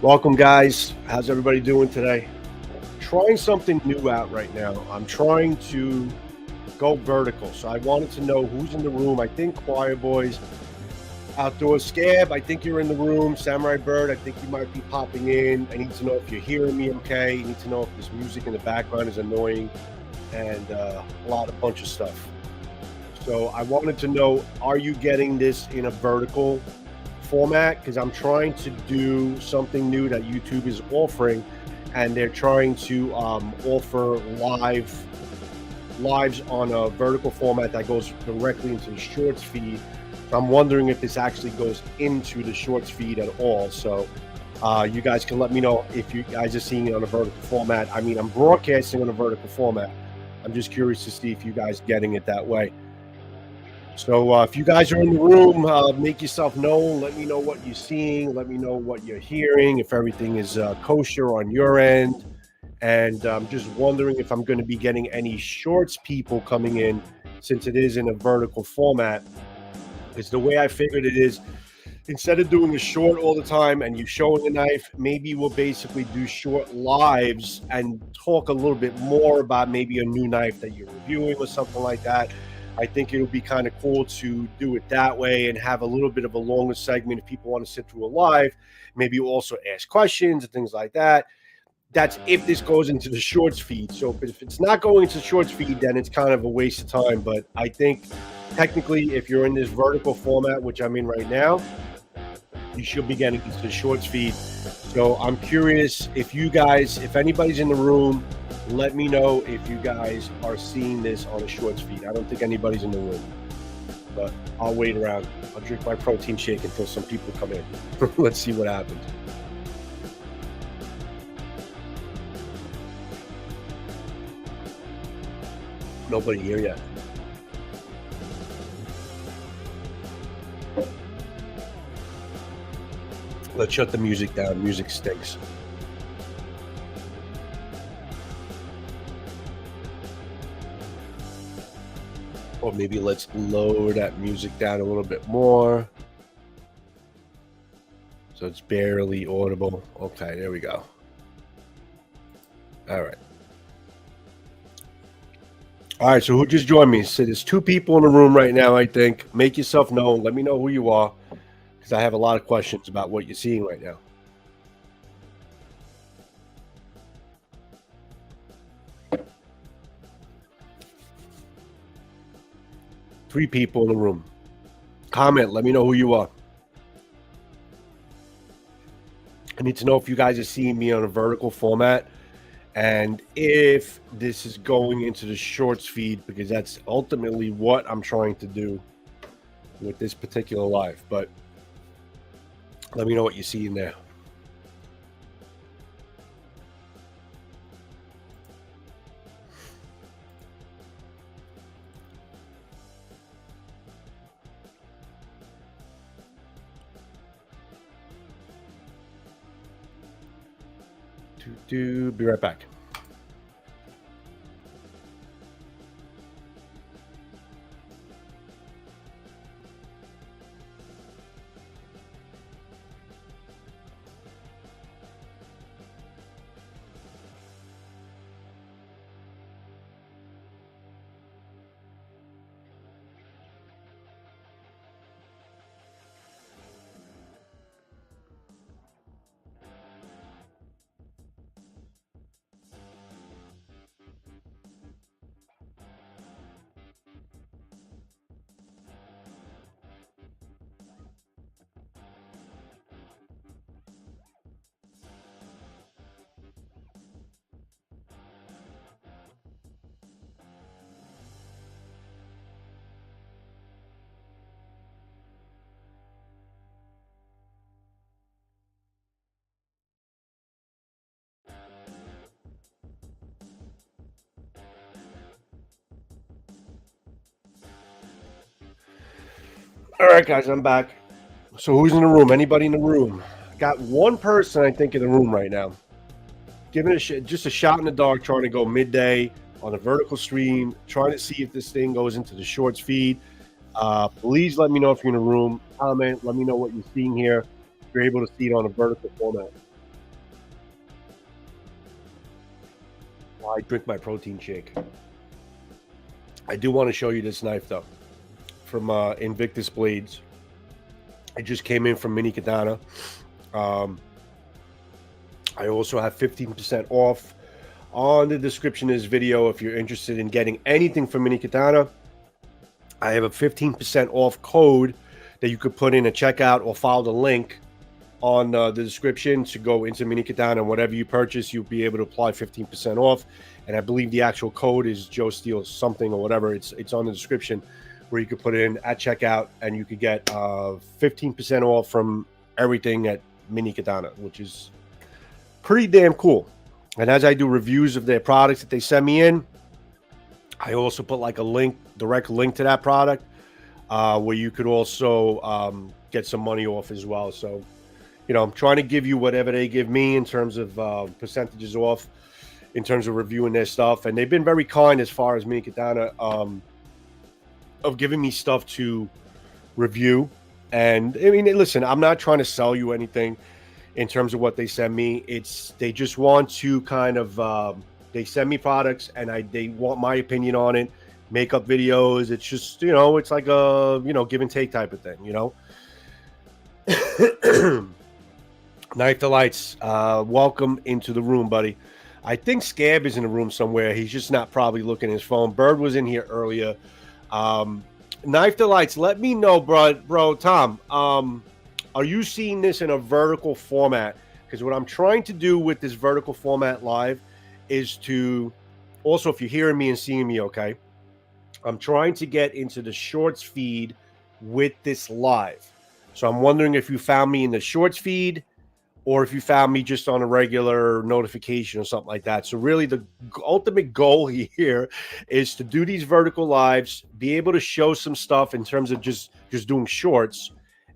Welcome, guys. How's everybody doing today? Trying something new out right now. I'm trying to go vertical. So I wanted to know who's in the room. I think Choir Boys, Outdoor Scab, I think you're in the room. Samurai Bird, I think you might be popping in. I need to know if you're hearing me okay. I need to know if this music in the background is annoying, and a bunch of stuff. So I wanted to know, are you getting this in a vertical format? Because I'm trying to do something new that YouTube is offering, and they're trying to offer lives on a vertical format that goes directly into the shorts feed. So I'm wondering if this actually goes into the shorts feed at all. So you guys can let me know if you guys are seeing it on a vertical format. I mean, I'm broadcasting on a vertical format. I'm just curious to see if you guys are getting it that way. So if you guys are in the room, make yourself known. Let me know what you're seeing. Let me know what you're hearing, if everything is kosher on your end. And I'm just wondering if I'm going to be getting any shorts people coming in, since it is in a vertical format. Because the way I figured it is, instead of doing a short all the time and you showing a knife, maybe we'll basically do short lives and talk a little bit more about maybe a new knife that you're reviewing or something like that. I think it'll be kind of cool to do it that way and have a little bit of a longer segment if people want to sit through a live. Maybe also ask questions and things like that. That's if this goes into the shorts feed. So if it's not going into the shorts feed, then it's kind of a waste of time. But I think technically, if you're in this vertical format, which I'm in right now, you should be getting into the shorts feed. So I'm curious if anybody's in the room, let me know if you guys are seeing this on a shorts feed. I don't think anybody's in the room, but I'll wait around. I'll drink my protein shake until some people come in. Let's see what happens. Nobody here yet. Let's shut the music down. Music stinks. Or maybe let's lower that music down a little bit more, so it's barely audible. Okay, there we go. All right. All right, so who just joined me? So there's two people in the room right now, I think. Make yourself known. Let me know who you are, because I have a lot of questions about what you're seeing right now. Three people in the room. Comment. Let me know who you are. I need to know if you guys are seeing me on a vertical format and if this is going into the shorts feed, because that's ultimately what I'm trying to do with this particular live. But let me know what you see in there. Be right back. All right, guys, I'm back. So who's in the room? Anybody in the room? Got one person, I think, in the room right now. Giving just a shot in the dark, trying to go midday on a vertical stream, trying to see if this thing goes into the shorts feed. Please let me know if you're in the room. Comment. Let me know what you're seeing here. If you're able to see it on a vertical format. I drink my protein shake. I do want to show you this knife though, from Invictus Blades. It just came in from MiniKatana. I also have 15% off on the description of this video if you're interested in getting anything from MiniKatana. I have a 15% off code that you could put in a checkout or follow the link on the description to go into MiniKatana. And whatever you purchase, you'll be able to apply 15% off. And I believe the actual code is Joe Steele something or whatever. It's on the description where you could put it in at checkout, and you could get 15% off from everything at MiniKatana, which is pretty damn cool. And as I do reviews of their products that they send me in, I also put like a link, direct link to that product, where you could also get some money off as well. So, you know, I'm trying to give you whatever they give me in terms of percentages off, in terms of reviewing their stuff. And they've been very kind as far as MiniKatana of giving me stuff to review. And I mean, listen, I'm not trying to sell you anything in terms of what they send me. They just want to kind of they send me products, and they want my opinion on it, makeup videos. It's just, you know, it's like a, you know, give and take type of thing, you know. Knife Delights, welcome into the room, buddy. I think Scab is in the room somewhere. He's just not probably looking at his phone. Bird was in here earlier. Knife Delights, let me know, bro. Tom, are you seeing this in a vertical format? Because what I'm trying to do with this vertical format live is to, also, if you're hearing me and seeing me, okay, I'm trying to get into the shorts feed with this live. So I'm wondering if you found me in the shorts feed, or if you found me just on a regular notification or something like that. So really the ultimate goal here is to do these vertical lives, be able to show some stuff in terms of just doing shorts,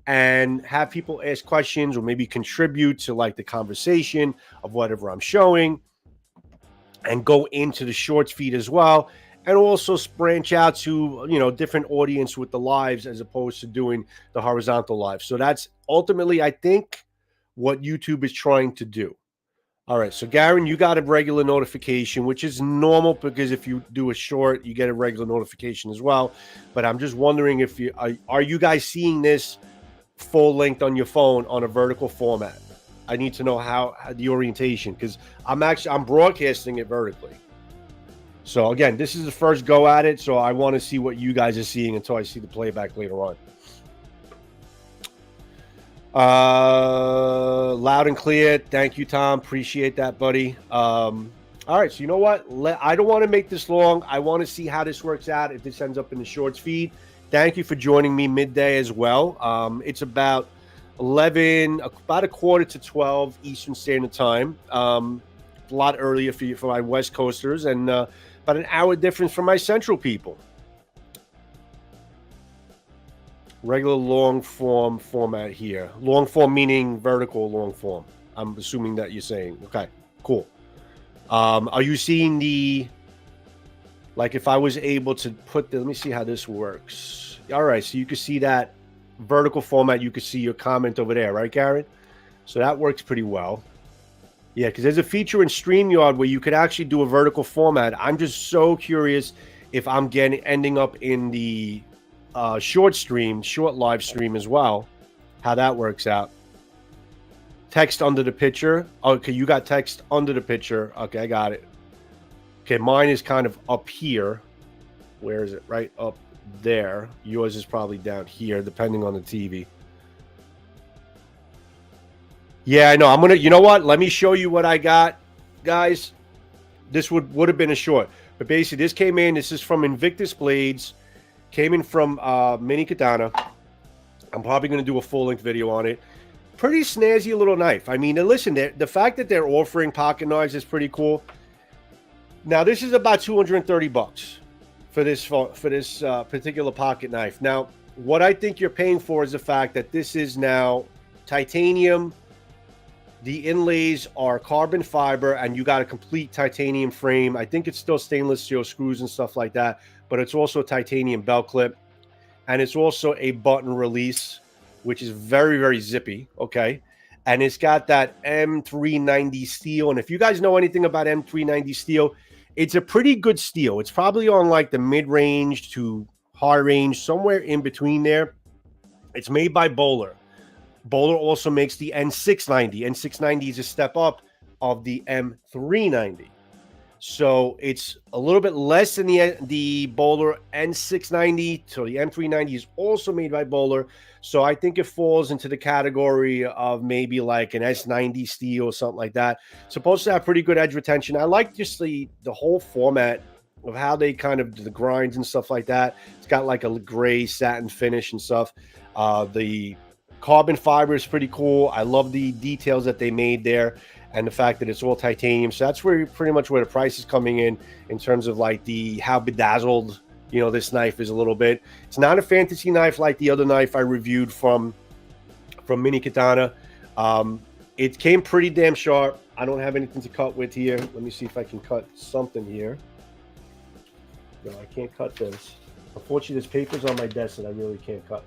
and have people ask questions or maybe contribute to like the conversation of whatever I'm showing, and go into the shorts feed as well. And also branch out to, you know, different audience with the lives as opposed to doing the horizontal live. So that's ultimately, I think, what YouTube is trying to do. All right, so Garen, you got a regular notification, which is normal because if you do a short, you get a regular notification as well. But I'm just wondering if you are you guys seeing this full length on your phone on a vertical format? I need to know how the orientation, because I'm broadcasting it vertically. So again, this is the first go at it, so I want to see what you guys are seeing until I see the playback later on. Loud and clear. Thank you, Tom. Appreciate that, buddy. All right, so you know what? I don't want to make this long. I want to see how this works out if this ends up in the shorts feed. Thank you for joining me midday as well. It's about 11, about a quarter to 12 Eastern Standard Time. A lot earlier for my West Coasters, and about an hour difference from my Central people. Regular long form format here. Long form meaning vertical long form. I'm assuming that you're saying. Okay, cool. Are you seeing the, like if I was able to put the, let me see how this works. All right, so you can see that vertical format. You can see your comment over there, right, Karen? So that works pretty well. Yeah, because there's a feature in StreamYard where you could actually do a vertical format. I'm just so curious if I'm ending up in the short live stream as well, how that works out. Text under the picture. Okay, you got text under the picture. Okay, I got it. Okay, mine is kind of up here. Where is it? Right up there. Yours is probably down here, depending on the TV. Yeah, I know. I'm gonna. You know what? Let me show you what I got, guys. This would have been a short, but basically this came in. This is from Invictus Blades. Came in from MiniKatana. I'm probably going to do a full-length video on it. Pretty snazzy little knife. I mean, and listen, the fact that they're offering pocket knives is pretty cool. Now, this is about $230 for this particular pocket knife. Now, what I think you're paying for is the fact that this is now titanium. The inlays are carbon fiber, and you got a complete titanium frame. I think it's still stainless steel screws and stuff like that, but it's also a titanium belt clip, and it's also a button release, which is very, very zippy, okay? And it's got that M390 steel, and if you guys know anything about M390 steel, It's a pretty good steel. It's probably on like the mid-range to high range, somewhere in between there. It's made by Bowler. Bowler also makes the N690. N690 is a step up of the M390. So it's a little bit less than the Bowler N690. So the M390 is also made by Bowler. So I think it falls into the category of maybe like an S90 steel or something like that. Supposed to have pretty good edge retention. I like just the whole format of how they kind of do the grinds and stuff like that. It's got like a gray satin finish and stuff. The carbon fiber is pretty cool. I love the details that they made there, and the fact that it's all titanium. So that's where pretty much where the price is coming in terms of like how bedazzled, you know, this knife is a little bit. It's not a fantasy knife like the other knife I reviewed from MiniKatana. It came pretty damn sharp. I don't have anything to cut with here. Let me see if I can cut something here. No, I can't cut this. Unfortunately, there's papers on my desk that I really can't cut.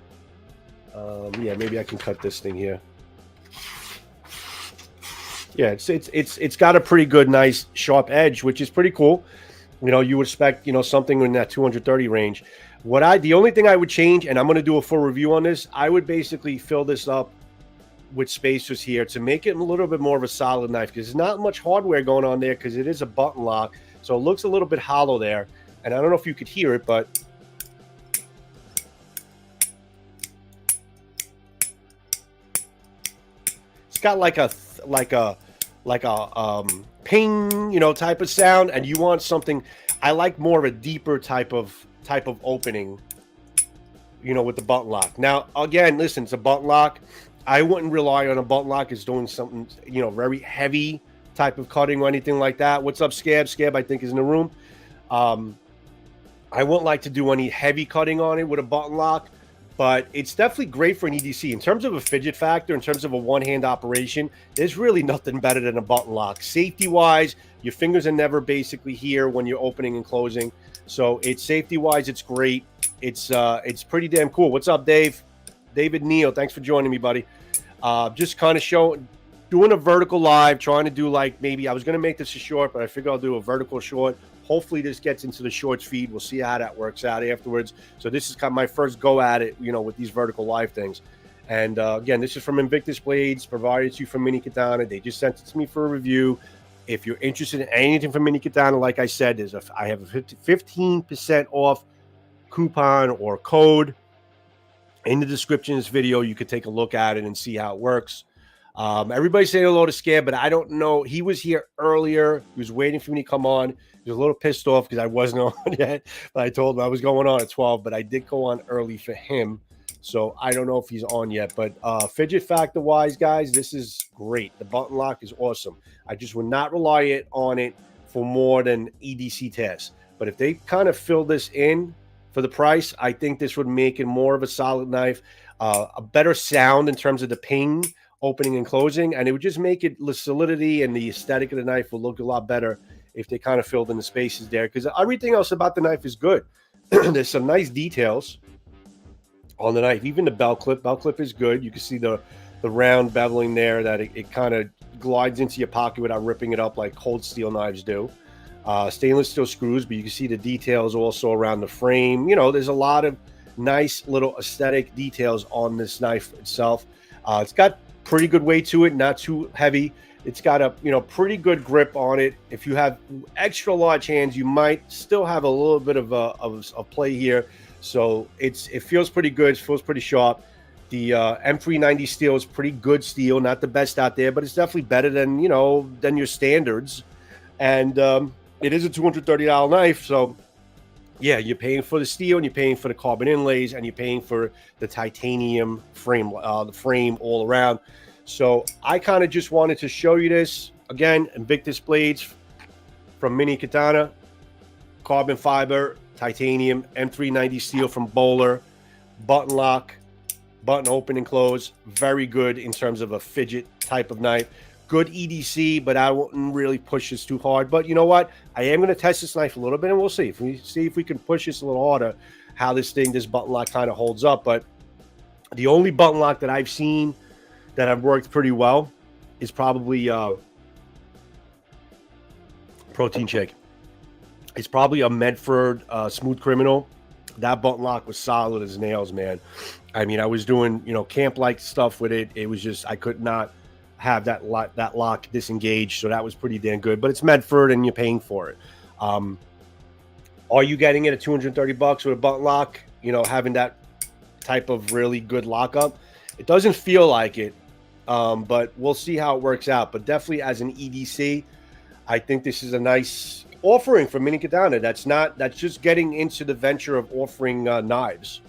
Yeah, maybe I can cut this thing here. Yeah, it's got a pretty good, nice, sharp edge, which is pretty cool. You know, you would expect, you know, something in that 230 range. The only thing I would change, and I'm going to do a full review on this, I would basically fill this up with spacers here to make it a little bit more of a solid knife, because there's not much hardware going on there, because it is a button lock, so it looks a little bit hollow there. And I don't know if you could hear it, but it's got like a ping, you know, type of sound, and you want something. I like more of a deeper type of opening, you know, with the button lock. Now, again, listen, it's a button lock. I wouldn't rely on a button lock as doing something, you know, very heavy type of cutting or anything like that. What's up, Scab? Scab, I think, is in the room. I wouldn't like to do any heavy cutting on it with a button lock, but it's definitely great for an EDC. In terms of a fidget factor, in terms of a one-hand operation, there's really nothing better than a button lock. Safety-wise, your fingers are never basically here when you're opening and closing. So it's safety-wise, it's great. It's pretty damn cool. What's up, Dave? David Neal, thanks for joining me, buddy. Just kind of doing a vertical live, trying to do like maybe, I was going to make this a short, but I figure I'll do a vertical short. Hopefully this gets into the shorts feed. We'll see how that works out afterwards. So this is kind of my first go at it, you know, with these vertical live things. And again, this is from Invictus Blades, provided to you from MiniKatana. They just sent it to me for a review. If you're interested in anything from MiniKatana, like I said, I have a 15% off coupon or code in the description of this video. You could take a look at it and see how it works. Everybody saying hello to Scab, but I don't know. He was here earlier. He was waiting for me to come on. He was a little pissed off because I wasn't on yet. But I told him I was going on at 12, but I did go on early for him. So I don't know if he's on yet. But fidget factor wise, guys, this is great. The button lock is awesome. I just would not rely on it for more than EDC tests. But if they kind of fill this in for the price, I think this would make it more of a solid knife, a better sound in terms of the ping, opening and closing, and it would just make it the solidity and the aesthetic of the knife will look a lot better if they kind of filled in the spaces there, because everything else about the knife is good. There's some nice details on the knife. Even the belt clip is good. You can see the round beveling there, that it kind of glides into your pocket without ripping it up like cold steel knives do. Stainless steel screws, but you can see the details also around the frame. You know, there's a lot of nice little aesthetic details on this knife itself. It's got pretty good weight to it, not too heavy. It's got a, you know, pretty good grip on it. If you have extra large hands, you might still have a little bit of a play here. So it feels pretty good. It feels pretty sharp. The M390 steel is pretty good steel, not the best out there, but it's definitely better than, you know, than your standards. And it is a $230 knife, so yeah, you're paying for the steel, and you're paying for the carbon inlays, and you're paying for the titanium frame, the frame all around. So I kind of just wanted to show you this. Again, Invictus Blades from MiniKatana, carbon fiber, titanium, M390 steel from Bowler, button lock, button open and close. Very good in terms of a fidget type of knife. Good EDC, but I wouldn't really push this too hard. But you know what? I am going to test this knife a little bit, and we'll see. If we can push this a little harder, how this button lock kind of holds up. But the only button lock that I've seen that have worked pretty well is probably Protein Shake. It's probably a Medford Smooth Criminal. That button lock was solid as nails, man. I mean, I was doing, you know, camp-like stuff with it. It was just, I could not have that lock disengaged, so that was pretty damn good. But it's Medford, and you're paying for it. Are you getting it at $230 with a button lock? You know, having that type of really good lockup, it doesn't feel like it, but we'll see how it works out. But definitely, as an EDC, I think this is a nice offering for MiniKatana. That's just getting into the venture of offering knives,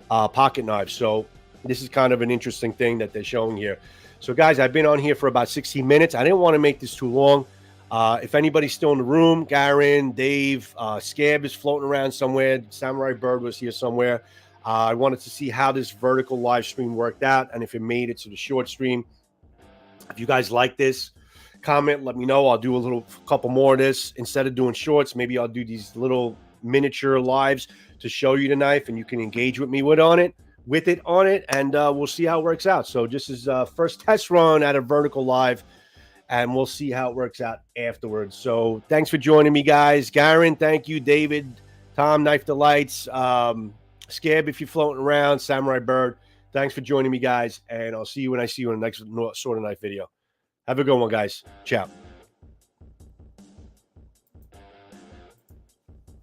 pocket knives. So this is kind of an interesting thing that they're showing here. So guys, I've been on here for about 16 minutes. I didn't want to make this too long. If anybody's still in the room, Garen, Dave, Scab is floating around somewhere. Samurai Bird was here somewhere. I wanted to see how this vertical live stream worked out and if it made it to the short stream. If you guys like this, comment, let me know. I'll do a couple more of this. Instead of doing shorts, maybe I'll do these little miniature lives to show you the knife, and you can engage with me on it, and we'll see how it works out. So this is first test run at a vertical live, and we'll see how it works out afterwards. So thanks for joining me, guys. Garen, thank you. David, Tom, Knife Delights, Scab, if you're floating around, Samurai Bird, thanks for joining me, guys, and I'll see you when I see you in the next Sword of Knife video. Have a good one, guys. Ciao.